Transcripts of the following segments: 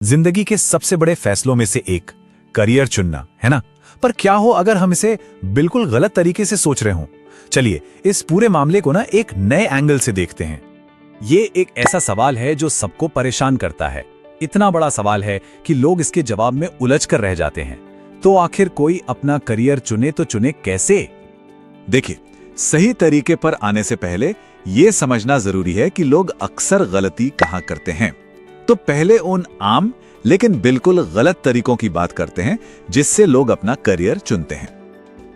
जिंदगी के सबसे बड़े फैसलों में से एक करियर चुनना है ना। पर क्या हो अगर हम इसे बिल्कुल गलत तरीके से सोच रहे हों। चलिए इस पूरे मामले को ना एक नए एंगल से देखते हैं। ये एक ऐसा सवाल है जो सबको परेशान करता है। इतना बड़ा सवाल है कि लोग इसके जवाब में उलझ कर रह जाते हैं। तो आखिर कोई अपना करियर चुने तो चुने कैसे? देखिए, सही तरीके पर आने से पहले यह समझना जरूरी है कि लोग अक्सर गलती कहां करते हैं। तो पहले उन आम लेकिन बिल्कुल गलत तरीकों की बात करते हैं जिससे लोग अपना करियर चुनते हैं।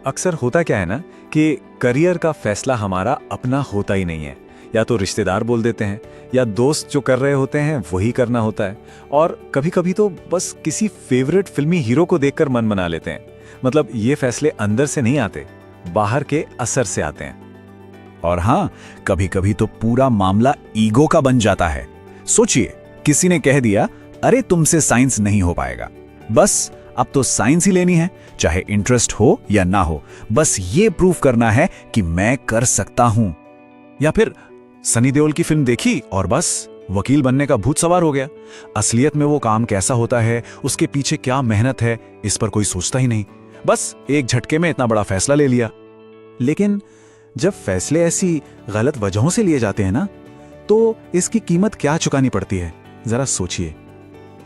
अक्सर होता क्या है ना कि करियर का फैसला हमारा अपना होता ही नहीं है। या तो रिश्तेदार बोल देते हैं या दोस्त जो कर रहे होते हैं वही करना होता है। और कभी कभी तो बस किसी फेवरेट फिल्मी हीरो को देखकर मन बना लेते हैं। मतलब ये फैसले अंदर से नहीं आते, बाहर के असर से आते हैं। और हाँ, कभी कभी तो पूरा मामला ईगो का बन जाता है। सोचिए, किसी ने कह दिया अरे तुमसे साइंस नहीं हो पाएगा, बस अब तो साइंस ही लेनी है, चाहे इंटरेस्ट हो या ना हो, बस ये प्रूफ करना है कि मैं कर सकता हूं। या फिर सनी देओल की फिल्म देखी और बस वकील बनने का भूत सवार हो गया। असलियत में वो काम कैसा होता है, उसके पीछे क्या मेहनत है, इस पर कोई सोचता ही नहीं। बस एक झटके में इतना बड़ा फैसला ले लिया। लेकिन जब फैसले ऐसी गलत वजहों से लिए जाते हैं ना, तो इसकी कीमत क्या चुकानी पड़ती है, जरा सोचिए।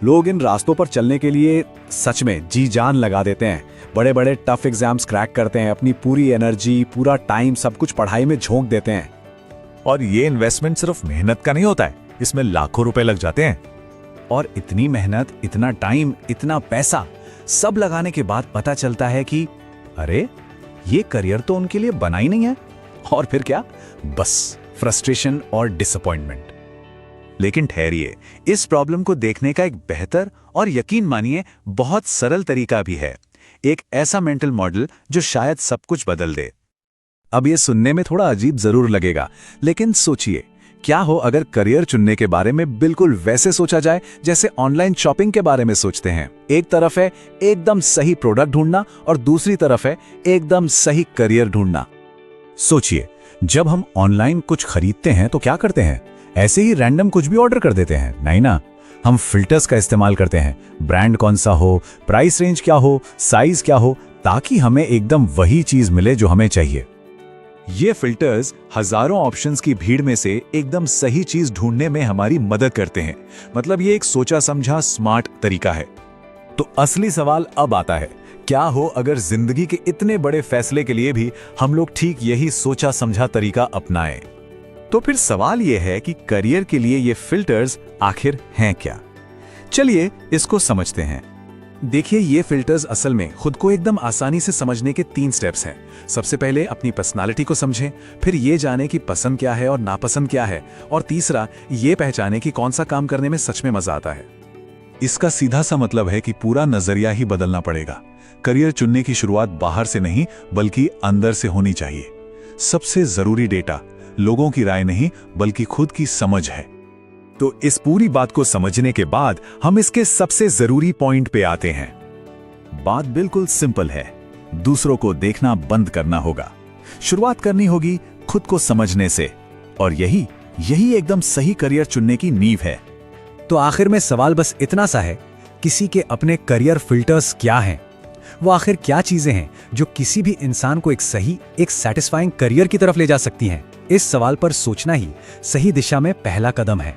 लोग इन रास्तों पर चलने के लिए सच में जी जान लगा देते हैं। बड़े बड़े टफ एग्जाम्स क्रैक करते हैं, अपनी पूरी एनर्जी, पूरा टाइम, सब कुछ पढ़ाई में झोंक देते हैं। और ये इन्वेस्टमेंट सिर्फ मेहनत का नहीं होता है, इसमें लाखों रुपए लग जाते हैं। और इतनी मेहनत, इतना टाइम, इतना पैसा सब लगाने के बाद पता चलता है कि अरे ये करियर तो उनके लिए बना ही नहीं है। और फिर क्या, बस फ्रस्ट्रेशन और डिसअपॉइंटमेंट। लेकिन ठहरिए, इस प्रॉब्लम को देखने का एक बेहतर और यकीन मानिए बहुत सरल तरीका भी है। एक ऐसा मेंटल मॉडल जो शायद सब कुछ बदल दे। अब ये सुनने में थोड़ा अजीब जरूर लगेगा, लेकिन सोचिए, क्या हो अगर करियर चुनने के बारे में बिल्कुल वैसे सोचा जाए जैसे ऑनलाइन शॉपिंग के बारे में सोचते हैं। एक तरफ है एकदम सही प्रोडक्ट ढूंढना और दूसरी तरफ है एकदम सही करियर ढूंढना। सोचिए, जब हम ऑनलाइन कुछ खरीदते हैं तो क्या करते हैं? ऐसे ही रैंडम कुछ भी ऑर्डर कर देते हैं, नहीं ना। हम फिल्टर्स का इस्तेमाल करते हैं, ब्रांड कौन सा हो, प्राइस रेंज क्या हो, साइज क्या हो, ताकि हमें एकदम वही चीज मिले जो हमें चाहिए। ये फिल्टर्स हजारों ऑप्शंस की भीड़ में से एकदम सही चीज ढूंढने में हमारी मदद करते हैं। मतलब ये एक सोचा समझा स्मार्ट तरीका है। तो असली सवाल अब आता है, क्या हो अगर जिंदगी के इतने बड़े फैसले के लिए भी हम लोग ठीक यही सोचा समझा तरीका अपनाएं? तो फिर सवाल यह है कि करियर के लिए ये फिल्टर्स आखिर हैं क्या? चलिए इसको समझते हैं। देखिए, ये फिल्टर्स असल में खुद को एकदम आसानी से समझने के 3 स्टेप्स हैं। सबसे पहले अपनी पर्सनालिटी को समझें, फिर ये जाने कि पसंद क्या है और नापसंद क्या है, और तीसरा ये पहचाने कि कौन सा काम करने में सच में मजा आता है। इसका सीधा सा मतलब है कि पूरा नजरिया ही बदलना पड़ेगा। करियर चुनने की शुरुआत बाहर से नहीं बल्कि अंदर से होनी चाहिए। सबसे जरूरी डेटा लोगों की राय नहीं बल्कि खुद की समझ है। तो इस पूरी बात को समझने के बाद हम इसके सबसे जरूरी पॉइंट पे आते हैं। बात बिल्कुल सिंपल है, दूसरों को देखना बंद करना होगा। शुरुआत करनी होगी खुद को समझने से, और यही एकदम सही करियर चुनने की नींव है। तो आखिर में सवाल बस इतना सा है, किसी के अपने करियर फिल्टर्स क्या हैं? वो आखिर क्या चीजें हैं जो किसी भी इंसान को एक सही, एक सैटिस्फाइंग करियर की तरफ ले जा सकती हैं? इस सवाल पर सोचना ही सही दिशा में पहला कदम है।